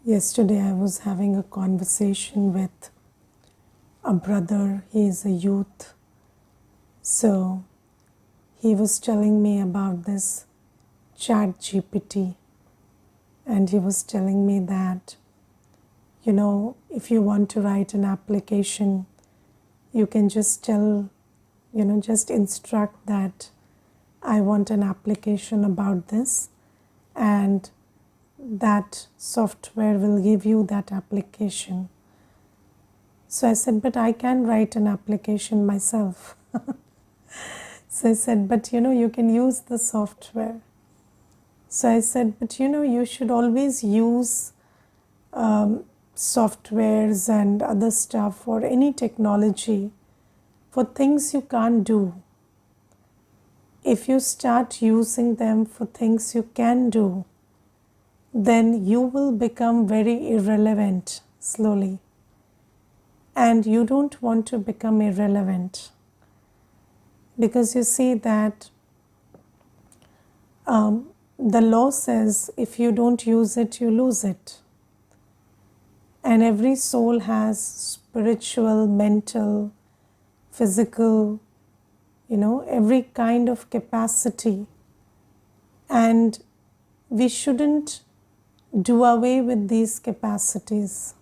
Yesterday, I was having a conversation with a brother. He is a youth. So, he was telling me about this chat GPT, and he was telling me that, if you want to write an application, you can just just instruct that I want an application about this, and that software will give you that application. So I said, but I can write an application myself. So I said, but you can use the software. So I said, but you should always use softwares and other stuff or any technology for things you can't do. If you start using them for things you can do, then you will become very irrelevant slowly. And you don't want to become irrelevant, because you see that the law says if you don't use it, you lose it. And every soul has spiritual, mental, physical, every kind of capacity. And we shouldn't do away with these capacities.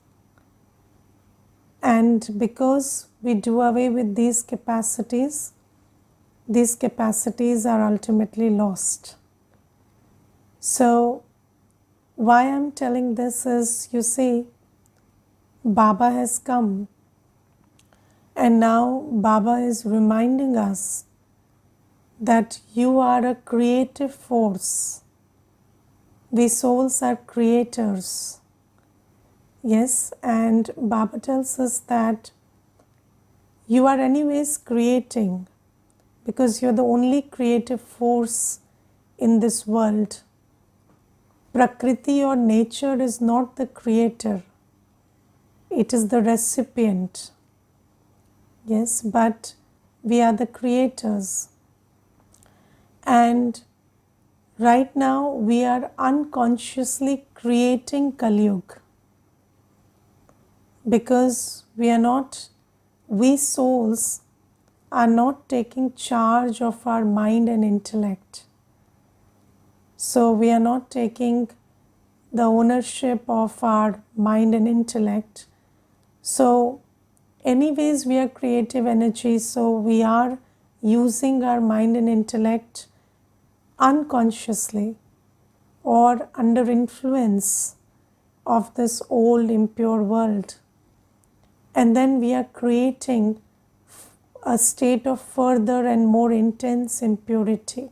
And because we do away with these capacities are ultimately lost. So, why I'm telling this is, you see, Baba has come, and now Baba is reminding us that you are a creative force. We souls are creators. Yes, and Baba tells us that you are anyways creating, because you're the only creative force in this world. Prakriti or nature is not the creator. It is the recipient. Yes, but we are the creators. And right now we are unconsciously creating Kali Yuga, because we souls are not taking charge of our mind and intellect. So we are not taking the ownership of our mind and intellect. So anyways, we are creative energy, so we are using our mind and intellect unconsciously or under influence of this old impure world. And then we are creating a state of further and more intense impurity.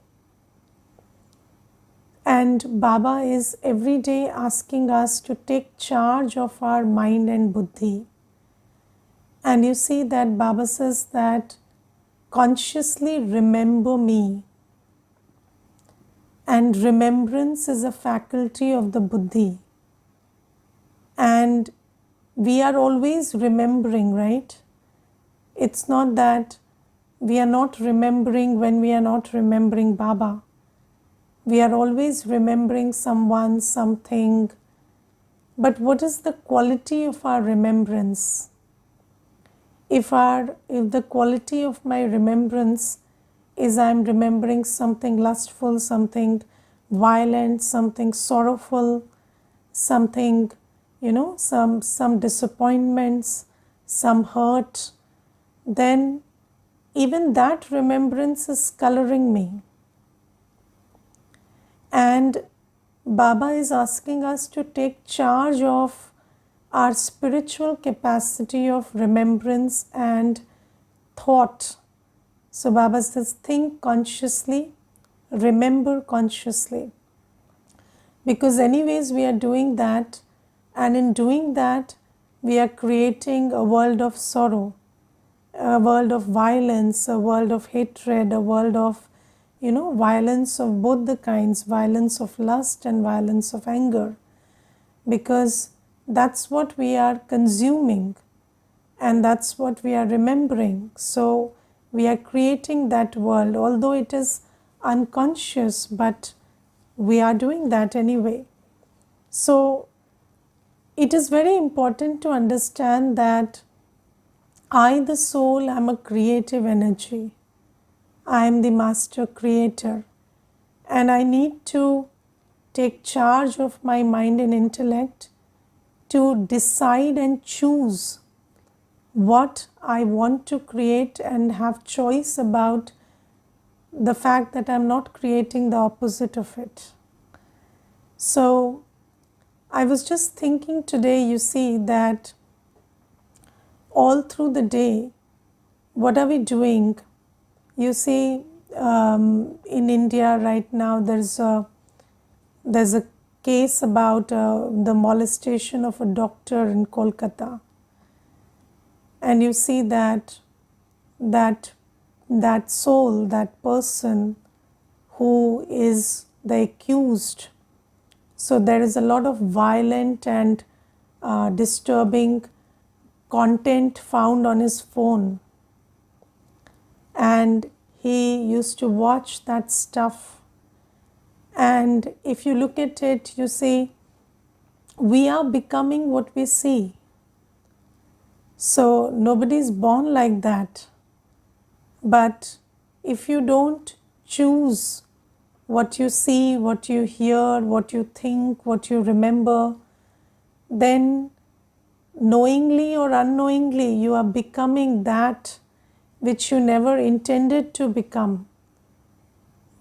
And Baba is every day asking us to take charge of our mind and buddhi. And you see that Baba says that consciously remember me. And remembrance is a faculty of the buddhi. And we are always remembering, right? It's not that we are not remembering when we are not remembering Baba. We are always remembering someone, something. But what is the quality of our remembrance? If the quality of my remembrance is I am remembering something lustful, something violent, something sorrowful, something, some disappointments, some hurt, then even that remembrance is coloring me. And Baba is asking us to take charge of our spiritual capacity of remembrance and thought. So Baba says, think consciously, remember consciously. Because anyways we are doing that, and in doing that we are creating a world of sorrow, a world of violence, a world of hatred, a world of violence of both the kinds, violence of lust and violence of anger, because that's what we are consuming and that's what we are remembering. So we are creating that world, although it is unconscious, but we are doing that anyway. So it is very important to understand that I, the soul, am a creative energy. I am the master creator, and I need to take charge of my mind and intellect to decide and choose what I want to create and have choice about the fact that I'm not creating the opposite of it. So I was just thinking today, you see, that all through the day, what are we doing? You see, in India right now, there's a case about the molestation of a doctor in Kolkata, and you see that soul, that person who is the accused. So there is a lot of violent and disturbing content found on his phone, and he used to watch that stuff. And if you look at it, you see, we are becoming what we see. So nobody is born like that. But if you don't choose what you see, what you hear, what you think, what you remember, then knowingly or unknowingly you are becoming that which you never intended to become.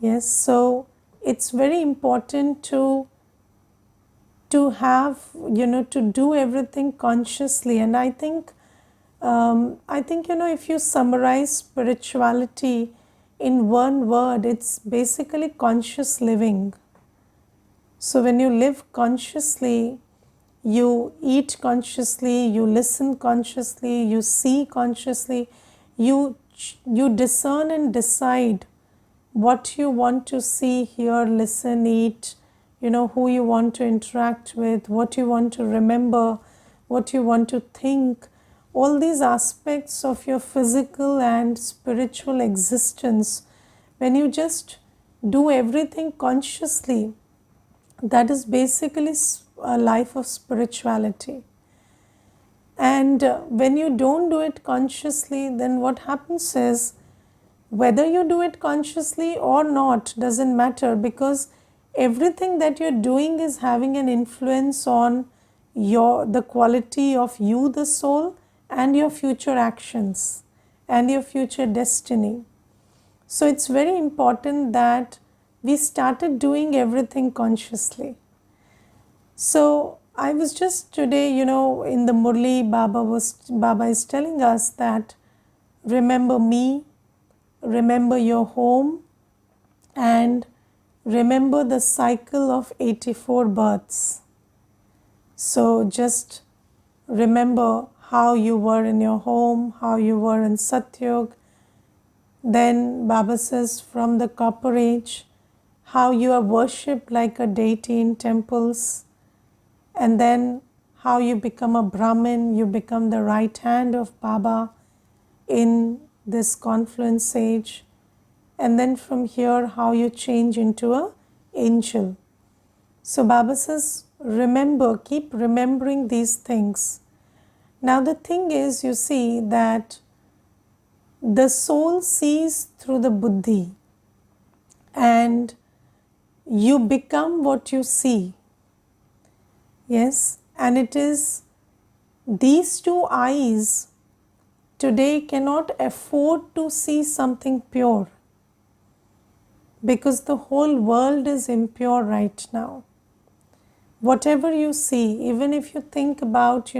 Yes, so it's very important to have, to do everything consciously. And I think if you summarize spirituality in one word, it's basically conscious living. So when you live consciously, you eat consciously, you listen consciously, you see consciously, you discern and decide what you want to see, hear, listen, eat, who you want to interact with, what you want to remember, what you want to think. All these aspects of your physical and spiritual existence, when you just do everything consciously, that is basically a life of spirituality. And when you don't do it consciously, then what happens is, whether you do it consciously or not doesn't matter, because everything that you're doing is having an influence on the quality of you, the soul, and your future actions and your future destiny. So it's very important that we started doing everything consciously. So I was just today, in the Murli, Baba is telling us that remember me, remember your home, and remember the cycle of 84 births. So just remember how you were in your home, how you were in Satyug. Then Baba says from the Copper Age, how you are worshipped like a deity in temples. And then how you become a Brahmin, you become the right hand of Baba in this confluence age. And then from here, how you change into an angel. So Baba says, remember, keep remembering these things. Now the thing is, you see that the soul sees through the buddhi, and you become what you see. Yes, and it is these two eyes today cannot afford to see something pure, because the whole world is impure right now. Whatever you see, even if you think about,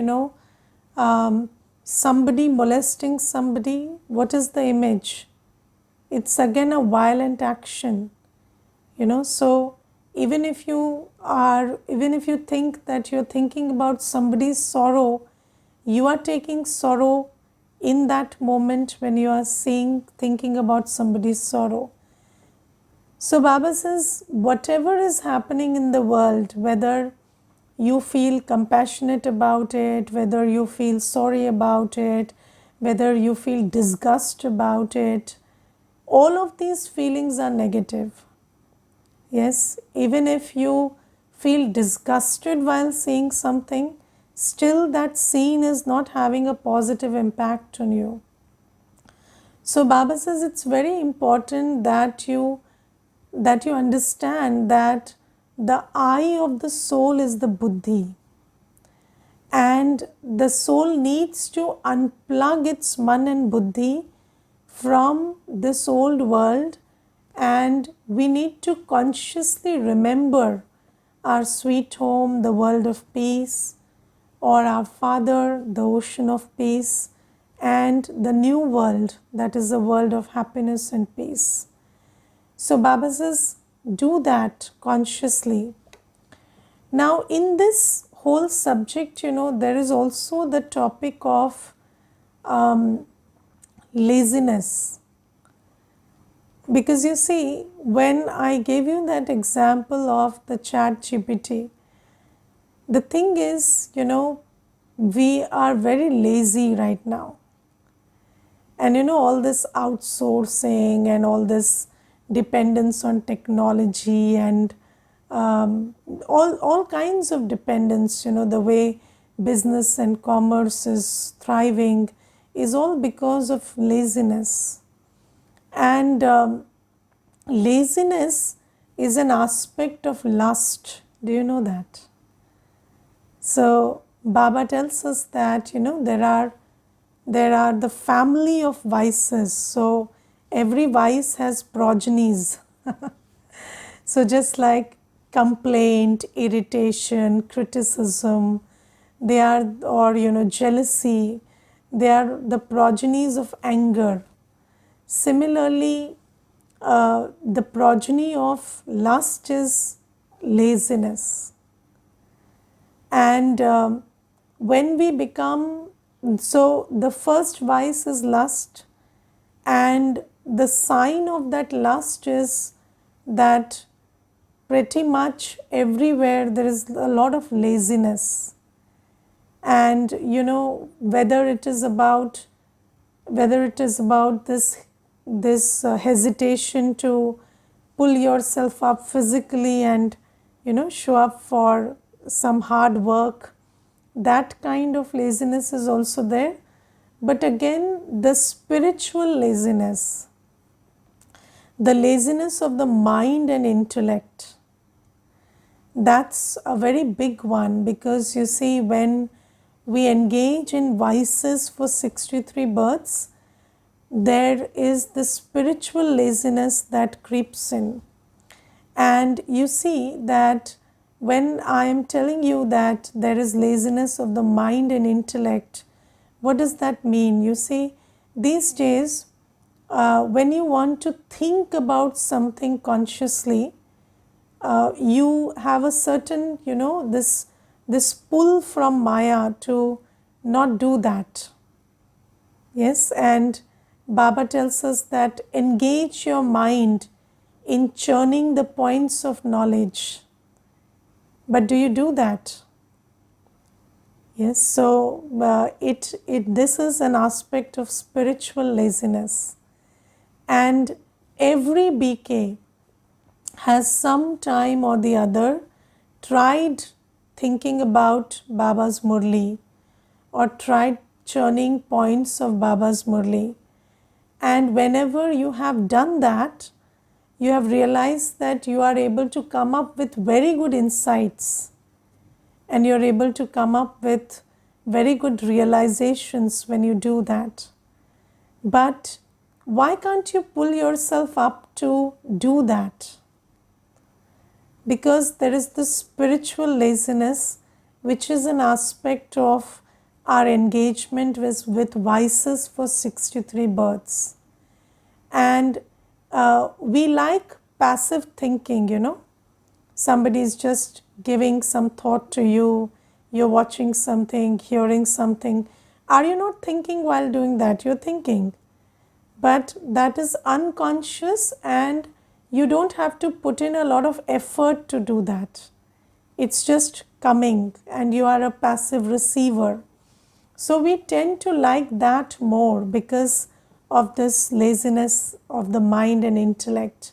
somebody molesting somebody, what is the image? It's again a violent action, so even if you think that you're thinking about somebody's sorrow, you are taking sorrow in that moment when you are thinking about somebody's sorrow. So Baba says, whatever is happening in the world, whether you feel compassionate about it, whether you feel sorry about it, whether you feel disgust about it, all of these feelings are negative. Yes, even if you feel disgusted while seeing something, still that scene is not having a positive impact on you. So Baba says it's very important that you understand that the eye of the soul is the buddhi, and the soul needs to unplug its man and buddhi from this old world, and we need to consciously remember our sweet home, the world of peace, or our Father, the ocean of peace, and the new world, that is the world of happiness and peace. So Baba says, do that consciously. Now, in this whole subject, there is also the topic of laziness. Because you see, when I gave you that example of the chat GPT, the thing is, we are very lazy right now. And all this outsourcing and all this dependence on technology and all kinds of dependence, the way business and commerce is thriving is all because of laziness. And laziness is an aspect of lust. Do you know that? So Baba tells us that there are the family of vices. So every vice has progenies. So just like complaint, irritation, criticism, they are, or jealousy, they are the progenies of anger. Similarly, the progeny of lust is laziness. And when we become, so the first vice is lust, and the sign of that lust is that pretty much everywhere there is a lot of laziness. And whether it is about this hesitation to pull yourself up physically and show up for some hard work, that kind of laziness is also there. But again, the spiritual laziness, the laziness of the mind and intellect, that's a very big one. Because you see, when we engage in vices for 63 births, there is the spiritual laziness that creeps in. And you see that when I am telling you that there is laziness of the mind and intellect, what does that mean? You see, these days, when you want to think about something consciously, you have a certain, this pull from Maya to not do that. Yes, and Baba tells us that engage your mind in churning the points of knowledge. But do you do that? Yes, so this is an aspect of spiritual laziness. And every BK has some time or the other tried thinking about Baba's Murli or tried churning points of Baba's Murli. And whenever you have done that, you have realized that you are able to come up with very good insights, and you're able to come up with very good realizations when you do that. But why can't you pull yourself up to do that? Because there is the spiritual laziness, which is an aspect of our engagement with vices for 63 births. And we like passive thinking, Somebody is just giving some thought to you, you're watching something, hearing something. Are you not thinking while doing that? You're thinking. But that is unconscious, and you don't have to put in a lot of effort to do that. It's just coming, and you are a passive receiver. So we tend to like that more because of this laziness of the mind and intellect.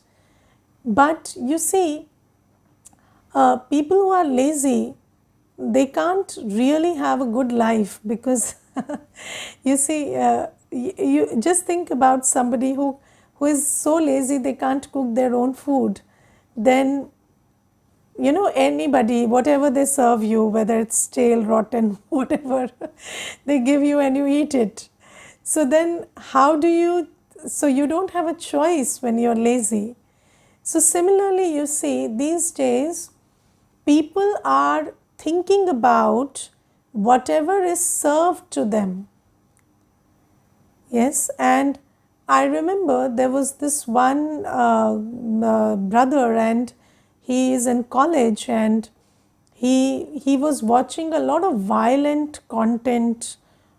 But you see, people who are lazy, they can't really have a good life, because you see, you just think about somebody who is so lazy they can't cook their own food. Then, anybody, whatever they serve you, whether it's stale, rotten, whatever, they give you and you eat it. So then so you don't have a choice when you're lazy. So similarly, you see, these days people are thinking about whatever is served to them. Yes, and I remember there was this one brother, and he is in college, and he was watching a lot of violent content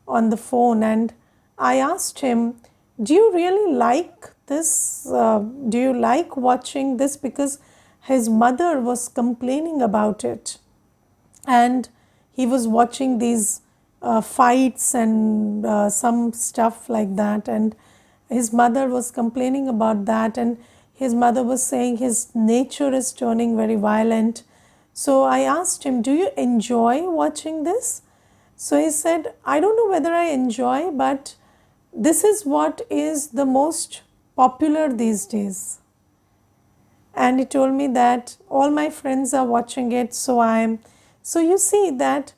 on the phone, and I asked him, do you really like this? Do you like watching this? Because his mother was complaining about it, and he was watching these fights and some stuff like that, and his mother was complaining about that, and his mother was saying his nature is turning very violent. So I asked him, do you enjoy watching this? So he said, I don't know whether I enjoy, but this is what is the most popular these days. And he told me that all my friends are watching it, so you see that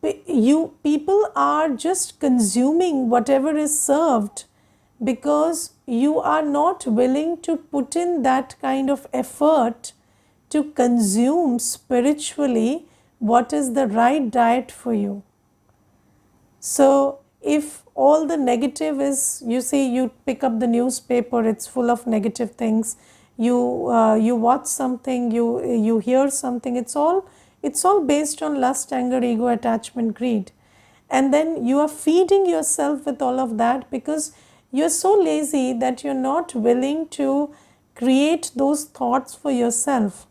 people are just consuming whatever is served, because you are not willing to put in that kind of effort to consume spiritually what is the right diet for you. So if all the negative is, you see, you pick up the newspaper, it's full of negative things. You watch something, you hear something. It's all based on lust, anger, ego, attachment, greed, and then you are feeding yourself with all of that, because you're so lazy that you're not willing to create those thoughts for yourself.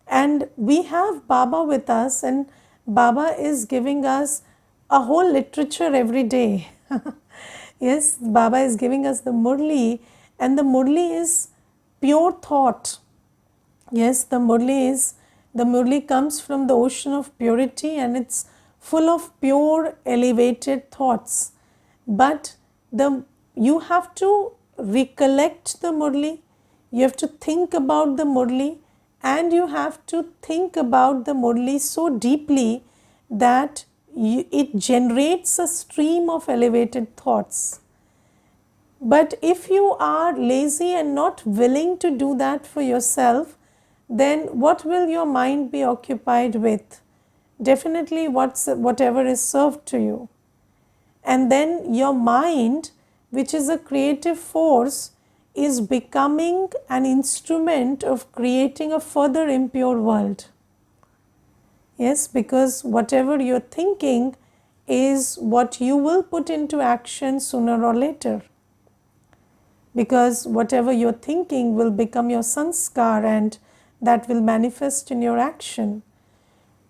And we have Baba with us, and Baba is giving us a whole literature every day. Yes, Baba is giving us the Murli, and the Murli is pure thought. Yes, the Murli comes from the ocean of purity, and it's full of pure elevated thoughts. But you have to recollect the Murli, you have to think about the Murli, and you have to think about the Murli so deeply that it generates a stream of elevated thoughts. But if you are lazy and not willing to do that for yourself, then what will your mind be occupied with? Definitely whatever is served to you. And then your mind, which is a creative force, is becoming an instrument of creating a further impure world. Yes, because whatever you're thinking is what you will put into action sooner or later. Because whatever you're thinking will become your sanskar, and that will manifest in your action.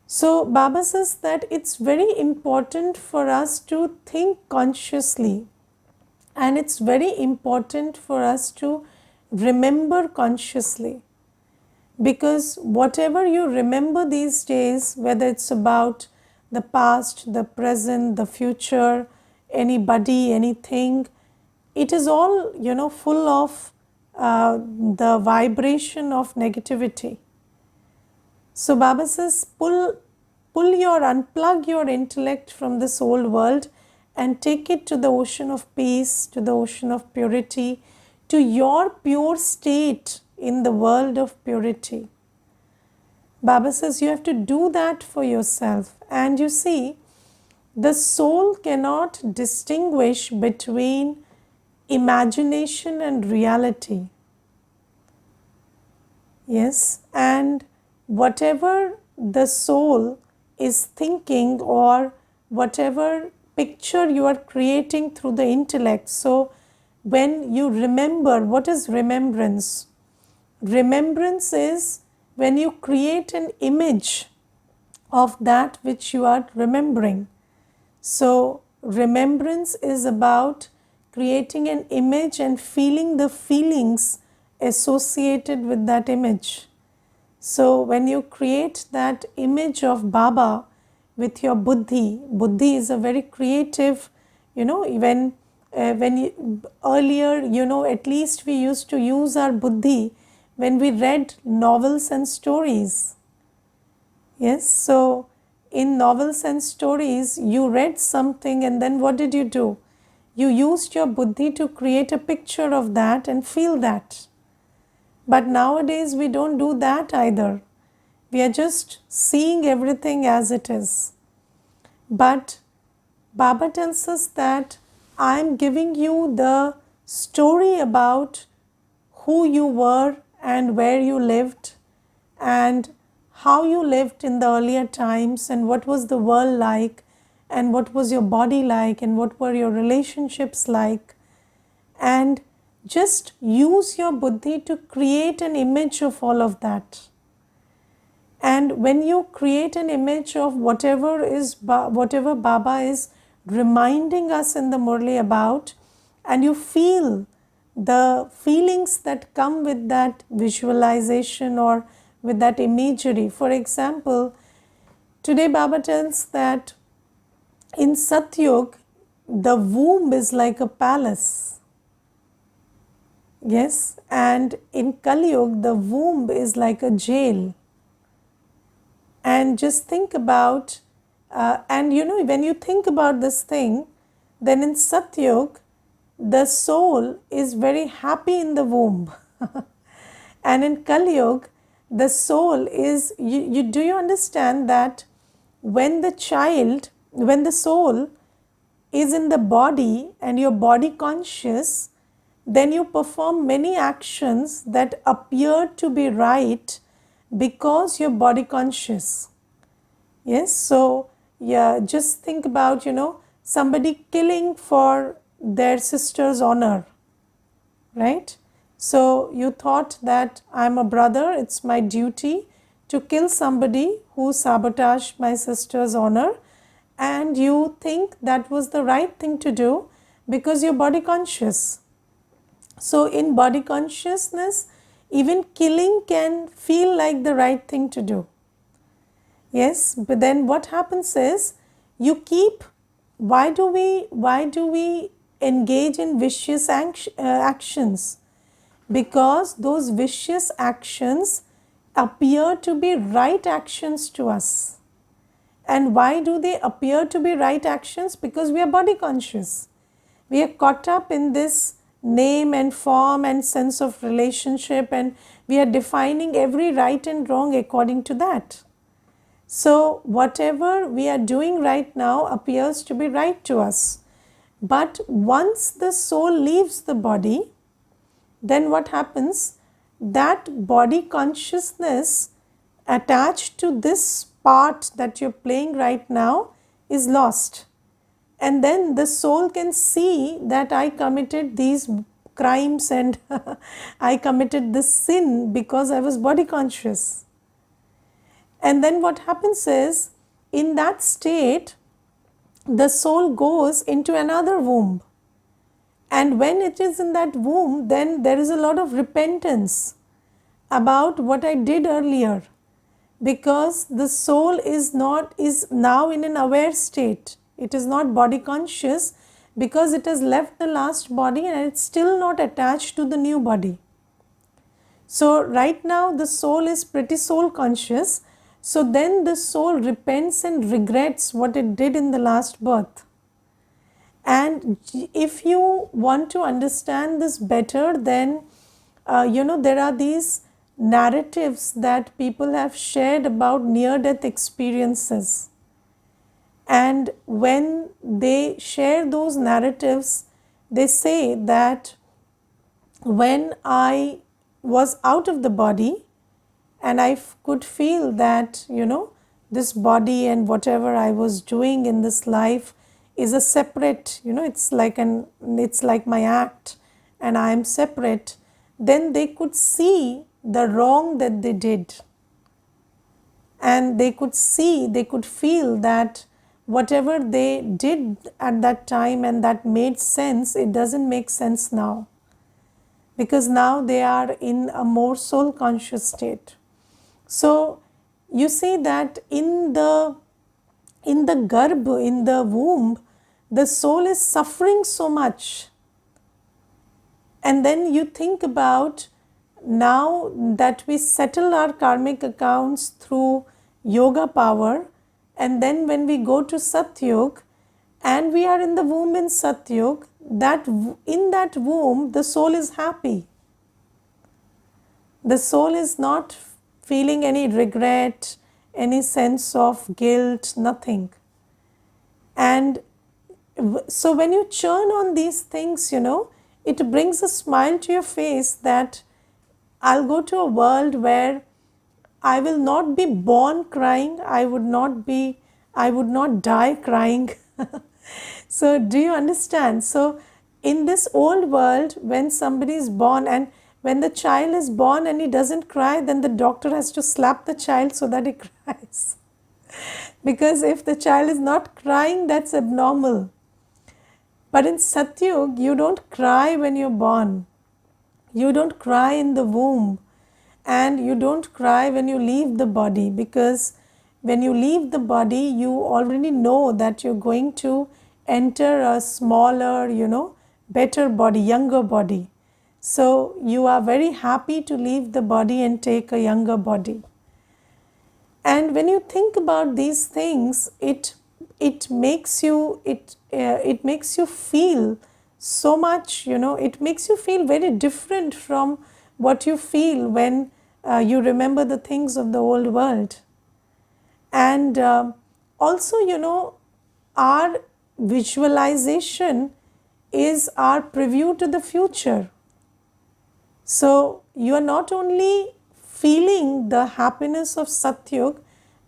So Baba says that it's very important for us to think consciously, and it's very important for us to remember consciously. Because whatever you remember these days, whether it's about the past, the present, the future, anybody, anything, it is all, full of the vibration of negativity. So Baba says, unplug your intellect from this old world and take it to the ocean of peace, to the ocean of purity, to your pure state in the world of purity. Baba says you have to do that for yourself. And you see, the soul cannot distinguish between imagination and reality. Yes, and whatever the soul is thinking, or whatever picture you are creating through the intellect. So when you remember, what is remembrance? Remembrance is when you create an image of that which you are remembering. So remembrance is about creating an image and feeling the feelings associated with that image. So when you create that image of Baba, with your buddhi. Buddhi is a very creative, earlier, at least we used to use our buddhi when we read novels and stories. Yes, so in novels and stories, you read something and then what did you do? You used your buddhi to create a picture of that and feel that. But nowadays we don't do that either. We are just seeing everything as it is. But Baba tells us that I am giving you the story about who you were and where you lived and how you lived in the earlier times and what was the world like and what was your body like and what were your relationships like, and just use your buddhi to create an image of all of that. And when you create an image of whatever Baba is reminding us in the Murli about, and you feel the feelings that come with that visualization or with that imagery. For example, today Baba tells that in Satyug, the womb is like a palace. Yes, and in Kali Yuga, the womb is like a jail. And just think about, when you think about this thing, then in Satyug, the soul is very happy in the womb. And in Kali Yuga, the soul is, do you understand that when the soul is in the body and you're body conscious, then you perform many actions that appear to be right because you're body conscious. Yes, so yeah, just think about, somebody killing for their sister's honor, right? So you thought that I'm a brother, it's my duty to kill somebody who sabotaged my sister's honor, and you think that was the right thing to do because you're body conscious. So in body consciousness, even killing can feel like the right thing to do. Yes, but then what happens is you keep, why do we engage in vicious actions? Because those vicious actions appear to be right actions to us. And why do they appear to be right actions? Because we are body conscious. We are caught up in this name and form and sense of relationship, and we are defining every right and wrong according to that. So whatever we are doing right now appears to be right to us. But once the soul leaves the body, then what happens? That body consciousness attached to this part that you're playing right now is lost. And then the soul can see that I committed these crimes and I committed this sin because I was body conscious. And then what happens is, in that state, the soul goes into another womb. And when it is in that womb, then there is a lot of repentance about what I did earlier, because the soul is now in an aware state. It is not body conscious because it has left the last body and it's still not attached to the new body. So right now the soul is pretty soul conscious. So then the soul repents and regrets what it did in the last birth. And if you want to understand this better, then there are these narratives that people have shared about near-death experiences. And when they share those narratives, they say that when I was out of the body and I could feel that, this body and whatever I was doing in this life is a separate, it's like my act and I am separate, then they could see the wrong that they did. And they could feel that whatever they did at that time and that made sense, it doesn't make sense now. Because now they are in a more soul conscious state. So you see that in the in the garb, in the womb, the soul is suffering so much. And then you think about, now that we settle our karmic accounts through yoga power, and then when we go to Satyug and we are in the womb in Satyug, that in that womb the soul is happy. The soul is not feeling any regret, any sense of guilt, nothing. And so when you churn on these things, it brings a smile to your face that I'll go to a world where I will not be born crying. I would not die crying. So do you understand? So in this old world, when somebody is born and when the child is born and he doesn't cry, then the doctor has to slap the child so that he cries. Because if the child is not crying, that's abnormal. But in Satyug, you don't cry when you're born. You don't cry in the womb. And you don't cry when you leave the body, because when you leave the body, you already know that you're going to enter a smaller, better body, younger body. So you are very happy to leave the body and take a younger body. And when you think about these things, it makes you feel so much, it makes you feel very different from what you feel when you remember the things of the old world. And also, our visualization is our preview to the future. So you are not only feeling the happiness of Satyug,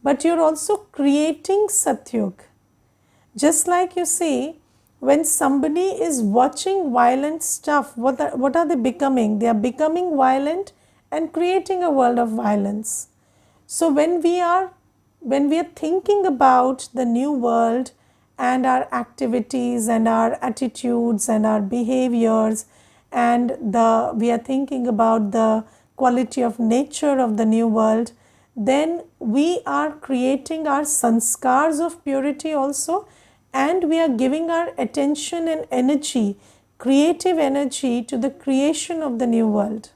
but you're also creating Satyug. Just like you see, when somebody is watching violent stuff, what are they becoming? They are becoming violent and creating a world of violence. So when we are thinking about the new world and our activities and our attitudes and our behaviors, and we are thinking about the quality of nature of the new world, then we are creating our sanskars of purity also, and we are giving our attention and energy, creative energy, to the creation of the new world.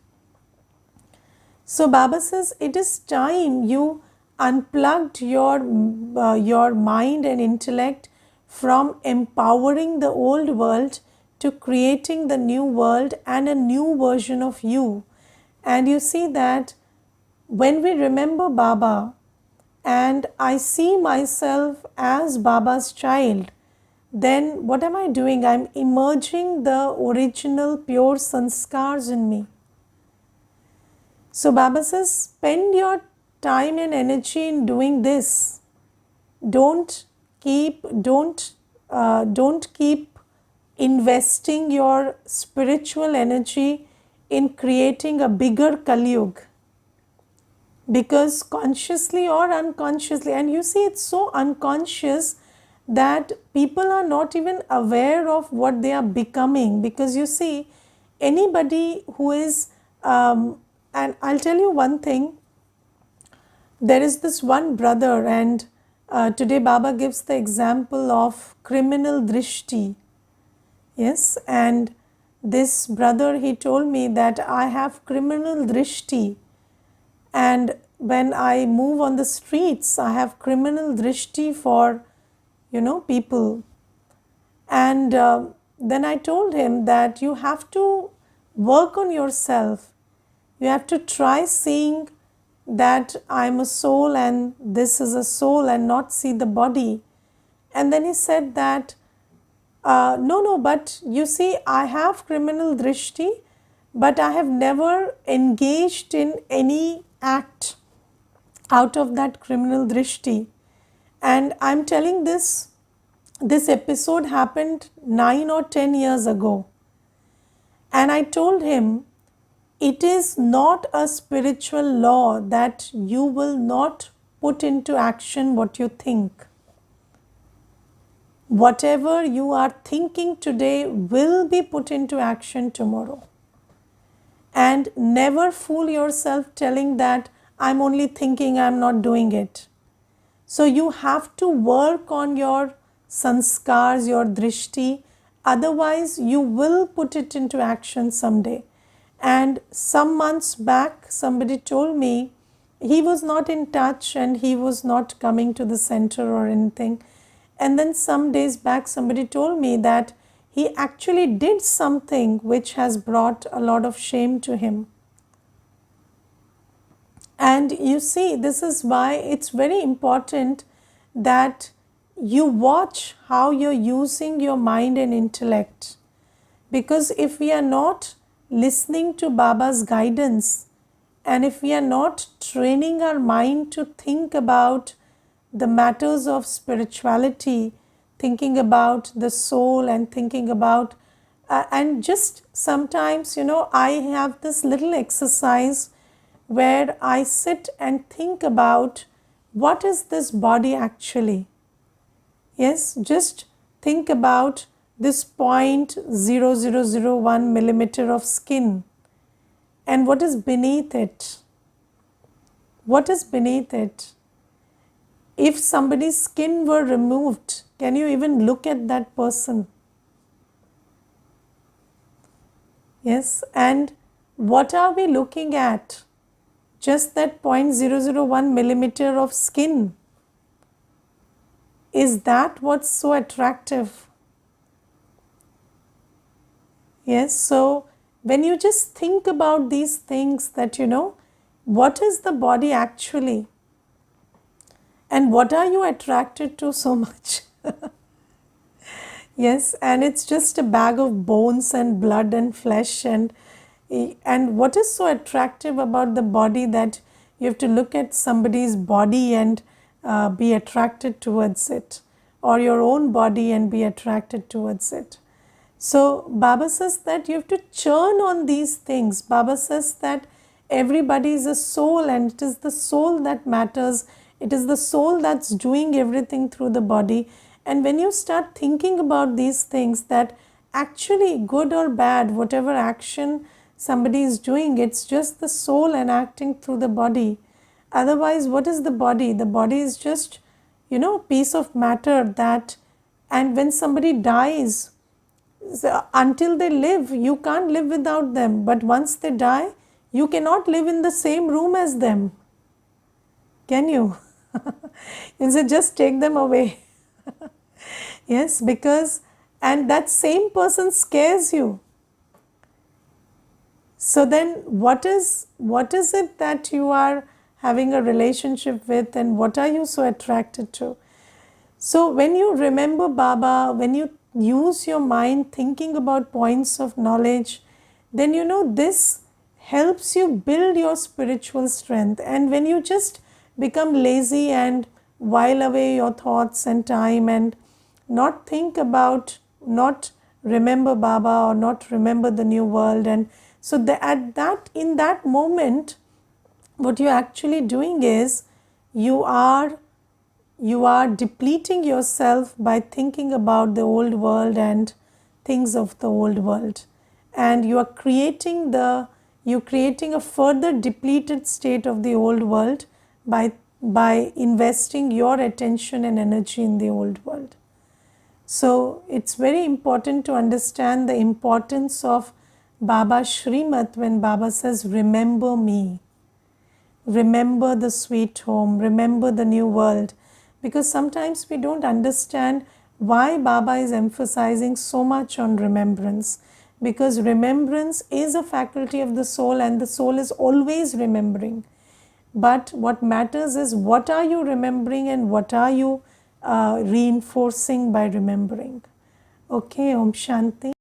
So Baba says it is time you unplugged your mind and intellect from empowering the old world to creating the new world and a new version of you. And you see that when we remember Baba and I see myself as Baba's child, then what am I doing? I'm emerging the original pure sanskars in me. So Baba says, spend your time and energy in doing this. Don't keep investing your spiritual energy in creating a bigger Kali-yuga, because consciously or unconsciously, and you see it's so unconscious that people are not even aware of what they are becoming. Because you see, anybody who is and I'll tell you one thing, there is this one brother, and today Baba gives the example of criminal drishti. Yes, and this brother, he told me that I have criminal drishti, and when I move on the streets, I have criminal drishti for, people. And then I told him that you have to work on yourself. You have to try seeing that I'm a soul and this is a soul, and not see the body. And then he said that, no, but you see, I have criminal drishti, but I have never engaged in any act out of that criminal drishti. And I'm telling this episode happened 9 or 10 years ago. And I told him, it is not a spiritual law that you will not put into action what you think. Whatever you are thinking today will be put into action tomorrow. And never fool yourself telling that I'm only thinking, I'm not doing it. So you have to work on your sanskars, your drishti, otherwise you will put it into action someday. And some months back, somebody told me he was not in touch and he was not coming to the center or anything. And then some days back, somebody told me that he actually did something which has brought a lot of shame to him. And you see, this is why it's very important that you watch how you're using your mind and intellect. Because if we are not listening to Baba's guidance, and if we are not training our mind to think about the matters of spirituality, thinking about the soul and thinking about, and just sometimes, I have this little exercise where I sit and think about what is this body actually. Yes, just think about this 0.0001 millimeter of skin and what is beneath it. What is beneath it? If somebody's skin were removed, can you even look at that person? Yes, and what are we looking at? Just that 0.001 millimeter of skin. Is that what's so attractive? Yes, so when you just think about these things that what is the body actually? And what are you attracted to so much? Yes, and it's just a bag of bones and blood and flesh, and what is so attractive about the body that you have to look at somebody's body and be attracted towards it, or your own body and be attracted towards it. So Baba says that you have to churn on these things. Baba says that everybody is a soul and it is the soul that matters. It is the soul that's doing everything through the body. And when you start thinking about these things, that actually good or bad, whatever action somebody is doing, it's just the soul enacting through the body. Otherwise, what is the body? The body is just, piece of matter that, and when somebody dies, so until they live, you can't live without them. But once they die, you cannot live in the same room as them. Can you? You say, just take them away. Yes, because, and that same person scares you. So then what is it that you are having a relationship with, and what are you so attracted to? So when you remember Baba, when you use your mind thinking about points of knowledge, then this helps you build your spiritual strength. And when you just become lazy and while away your thoughts and time and not think about, not remember Baba or not remember the new world, and so in that moment, what you're actually doing is you are depleting yourself by thinking about the old world and things of the old world, and you're creating a further depleted state of the old world by investing your attention and energy in the old world. So it's very important to understand the importance of Baba's Shrimat when Baba says, remember me, remember the sweet home, remember the new world. Because sometimes we don't understand why Baba is emphasizing so much on remembrance. Because remembrance is a faculty of the soul and the soul is always remembering. But what matters is what are you remembering and what are you reinforcing by remembering. Okay, Om Shanti.